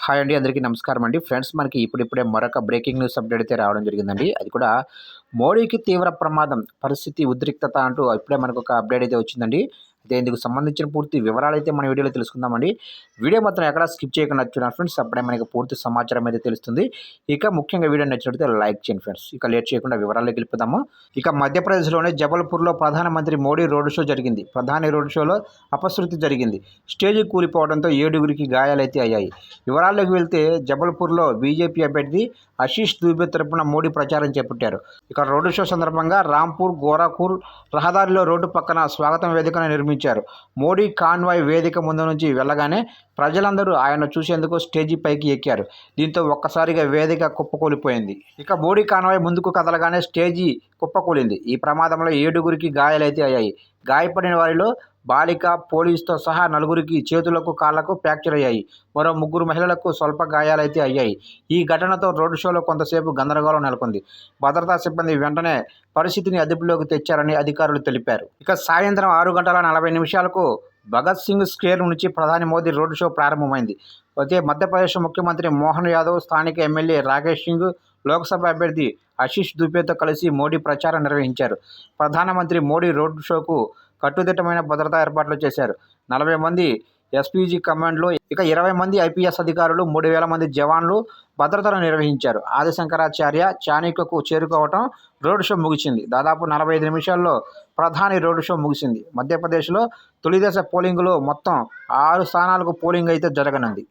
Hi అండి. అందరికీ నమస్కారం అండి. ఫ్రెండ్స్ మనకి ఇప్పుడిప్పుడే మరొక బ్రేకింగ్ న్యూస్ అప్డేట్ అయితే రావడం జరిగిందండి. అది కూడా మోడీకి తీవ్ర ప్రమాదం, పరిస్థితి ఉద్రిక్తత అంటూ ఇప్పుడే మనకొక అప్డేట్ అయితే వచ్చిందండి. అయితే ఇందుకు సంబంధించిన పూర్తి వివరాలైతే మన వీడియోలో తెలుసుకుందామండి. వీడియో మాత్రం ఎక్కడా స్కిప్ చేయకుండా చూడండి ఫ్రెండ్స్. అప్పుడే మనకి పూర్తి సమాచారం అయితే తెలుస్తుంది. ఇక ముఖ్యంగా వీడియో నచ్చినట్లయితే లైక్ చేయండి ఫ్రెండ్స్. ఇక లేట్ చేయకుండా వివరాల్లోకి వెళ్ళిపోదాము. ఇక మధ్యప్రదేశ్‌లోని జబల్పూర్‌లో ప్రధానమంత్రి మోడీ రోడ్ షో జరిగింది. ప్రధాని రోడ్ షోలో అపశృతి జరిగింది. స్టేజ్ కూలిపోవడంతో 7గురికి గాయాలైతే అయ్యాయి. వివరాల్లోకి వెళ్తే జబల్పూర్లో బీజేపీ అభ్యర్థి ఆశీష్ దూబే తరపున మోడీ ప్రచారం చేపట్టారు. ఇక రోడ్డు షో సందర్భంగా రాంపూర్ గోరఖ్పూర్ రహదారిలో రోడ్డు పక్కన స్వాగతం వేదికను నిర్మించారు. మోడీ కాన్వాయ్ వేదిక ముందు నుంచి వెళ్ళగానే ప్రజలందరూ ఆయన చూసేందుకు స్టేజీ పైకి ఎక్కారు. దీంతో ఒక్కసారిగా వేదిక కుప్పకూలిపోయింది. ఇక మోడీ కాన్వాయ్ ముందుకు కదలగానే స్టేజీ కుప్పకూలింది. ఈ ప్రమాదంలో 7గురికి గాయాలైతే అయ్యాయి. గాయపడిన వారిలో బాలిక, పోలీసుతో సహా 4గురికి చేతులకు, కాళ్లకు ఫ్రాక్చర్ అయ్యాయి. మరో 3 మహిళలకు స్వల్ప గాయాలైతే అయ్యాయి. ఈ ఘటనతో రోడ్డు షోలో కొంతసేపు గందరగోళం నెలకొంది. భద్రతా సిబ్బంది వెంటనే పరిస్థితిని అదుపులోకి తెచ్చారని అధికారులు తెలిపారు. ఇక సాయంత్రం 6:40 భగత్ సింగ్ స్క్వేర్ నుంచి ప్రధాని మోదీ రోడ్డు షో ప్రారంభమైంది. అయితే మధ్యప్రదేశ్ ముఖ్యమంత్రి మోహన్ యాదవ్, స్థానిక ఎమ్మెల్యే రాకేష్ సింగ్, లోక్సభ అభ్యర్థి ఆశీష్ దూబేతో కలిసి మోడీ ప్రచారం నిర్వహించారు. ప్రధానమంత్రి మోడీ రోడ్ షోకు కట్టుదిట్టమైన భద్రతా ఏర్పాట్లు చేశారు. 40 మంది ఎస్పీజీ కమాండ్లు, ఇక 20 మంది ఐపీఎస్ అధికారులు, 3,000 మంది జవాన్లు భద్రతను నిర్వహించారు. ఆదిశంకరాచార్య చాణిక్యకు చేరుకోవటం రోడ్ షో ముగిసింది. దాదాపు 45 నిమిషాల్లో ప్రధాని రోడ్ షో ముగిసింది. మధ్యప్రదేశ్లో తొలిదశ పోలింగ్లో మొత్తం 6 స్థానాలకు పోలింగ్ అయితే జరగనుంది.